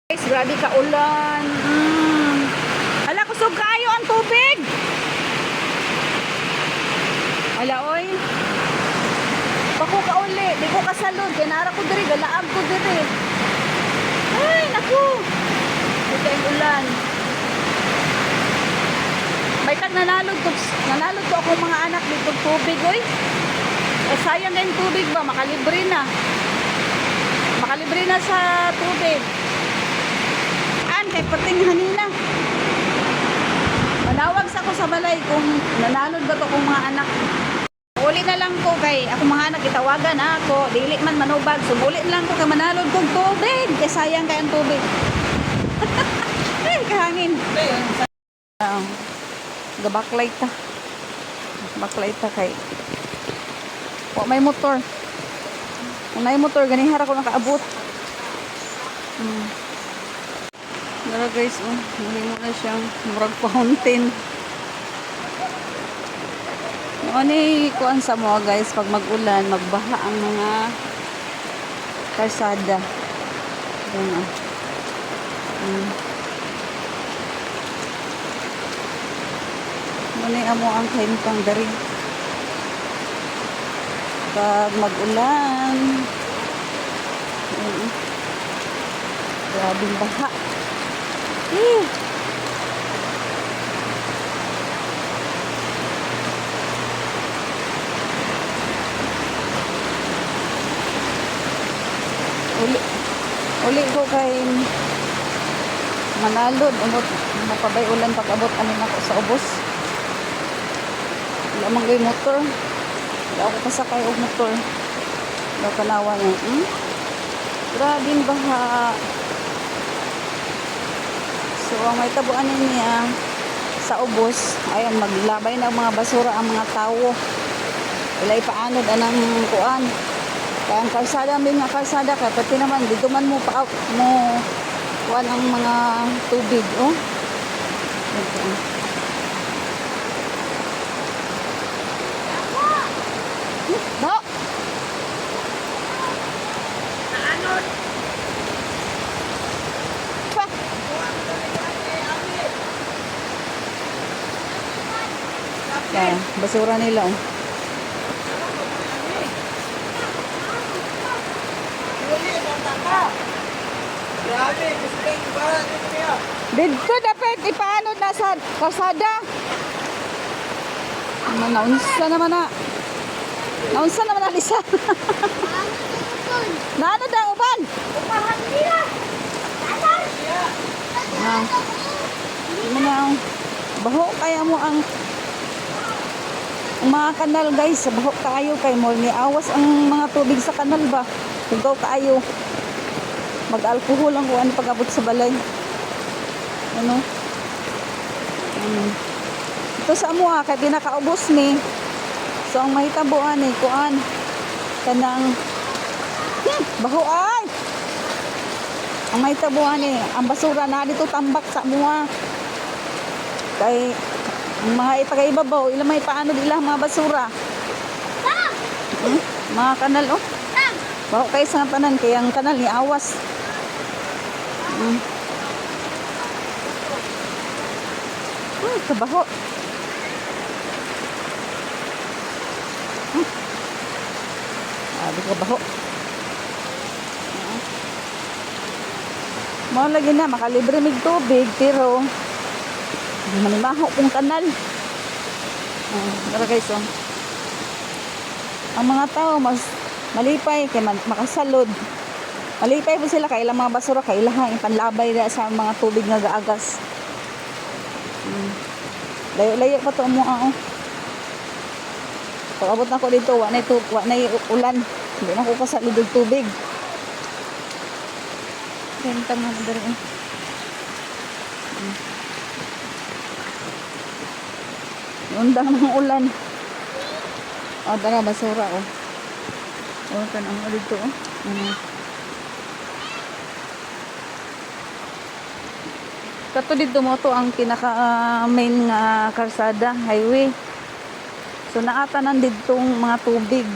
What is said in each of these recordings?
Guys, grabe ka ulan. Hala, kusog kayo ang tubig. Hala, oy. Bako ka uli. Di ko kasalod. Ganara ko diri. Galaag ko diri. Ay, naku. Ito yung ulan. May tag nanalod to. Nanalod to akong mga anak dito tubig, oy. Eh, sayang na yung tubig ba? Makalibre na. Makalibre na sa tubig. Kay pating hanina. Manawag sa ako sa balay kung nanalod ba to kong mga anak. Uli na lang ko kay ako mga anak itawagan ako. Dili man manubag. Sumuli lang ko kay manalod kong tubig. Kay sayang kay ang tubig. Ay, kahangin. Gabaklay ta. Baklay ta kay. May motor. Kung may motor, ganihara ko nakaabot. Dara guys, mahimo na siyang murag fountain. Ano kuan sa mo guys, pag mag-ulan, magbaha ang mga kalsada. Ano amo ang kahimtang dari. Pag mag-ulan, grabing baha. Uli ko kay manalod umot mapabay ulan pag abot anin ako sa ubos. Wala man gay motor. Wala ako pasakay og motor. Daw kanawa niya. Grabing baha. So, ang may tabuan niya sa ubos, ayan, maglabay na mga basura ang mga tao. Ilay paanod anang kuan. Kaya ang kalsada, may nga kalsada, kaya pati naman, dito man mo pa mo kuan ang mga tubig, oh. Okay. Ba? Naanod! Kaya, basura nila, oh. Dito dapat ipaano na sa kalsada. Naunsa naman na. Naunsa naman na lisa. Naano daw uban? Upahan nila. Baho kaya mo ang mga kanal guys, baho kayo kay mo ni awas ang mga tubig sa kanal ba. Tugaw kayo. Mag-alcohol ang kuan pag-abot sa balay. Ano? Ito sa amo kay pinakaubos ni. So ang mahitabuan ni kuan kanang baho ay. Ang mahitabuan ni ang basura na dito tambak sa amo kay mga ipagaibabaw ila may paano dila mga basura. Mga kanal oh. Baho kay sa tanan kay ang kanal ni awas. Kabaho. Di kabaho. Mao lagi na makalibre mig tubig pero di manimaho kung kanal. Dara guys, oh. Ang mga tao mas malipay kay makasalod. Malipay po sila kay ilang mga basura kay ilang panlabay na sa mga tubig nga gaagas. Layo-layo pa to mo oh. Pag abot na ko dito, wa na ulan. Hindi na ko kasalod og tubig. Kentang na dere. Undang ng ulan. Oh, dara basura oh. Oh, kanang dito oh. Kato dito mo to ang pinaka main nga kalsada, highway. So naatanan ditong mga tubig.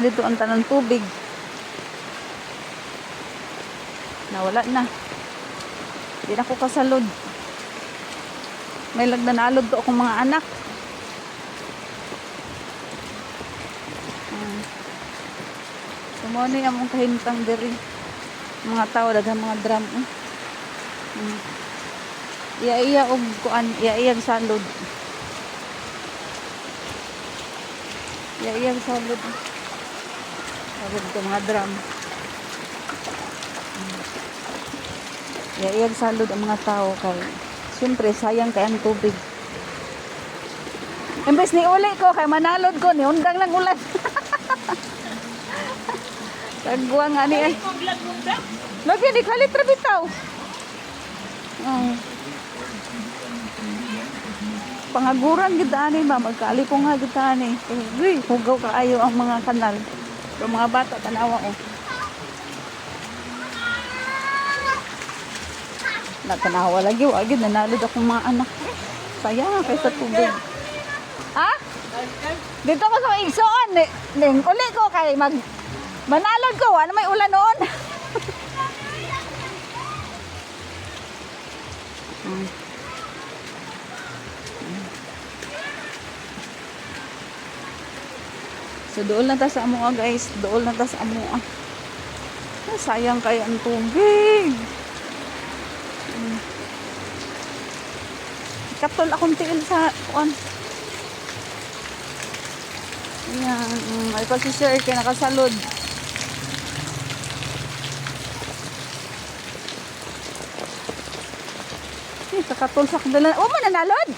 Dito ang tanan tubig. Nawala na. Hindi na ako kasalod. May lagnanalod to akong mga anak. Sumano yung among kahintang diri. Mga tao, daghang mga drum. Iya og kuan, iya salod. Iya salod. Salod ko mga drum. Iya salod ang mga tao kay siyempre sayang kay ang tubig. Imbes ni uli ko kay manalod ko ni undang lang ulan. Tagwa nga ni ay. Lagi di kalit ra bitaw. Pangaguran gid ani ba magkali ko nga gid ani. Uy, hugaw kaayo ang mga kanal. Pero mga bata tanawa oh. Natanawa lagi wa gid nanalod akong mga anak. Sayang kay sa tubig. Ha? Dito ko sa igsoon ning uli ko kay manalod ko ano may ulan noon. So dool na ta sa amoa guys, dool na ta sa amoa. Sayang kay ang tubig. Katol akong tiil sa kuan. Ayan, ay pa si sir kay nakasalod. Kakatol sa kadalan. Oh, mananalod!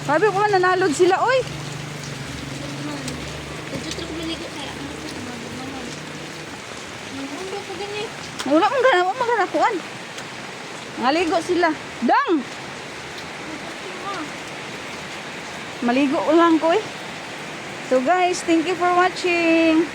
Sabi ko mananalod sila, oy! Wala mong gana kuan. Maligo sila. Dang! Maligo lang ko eh. So guys, thank you for watching.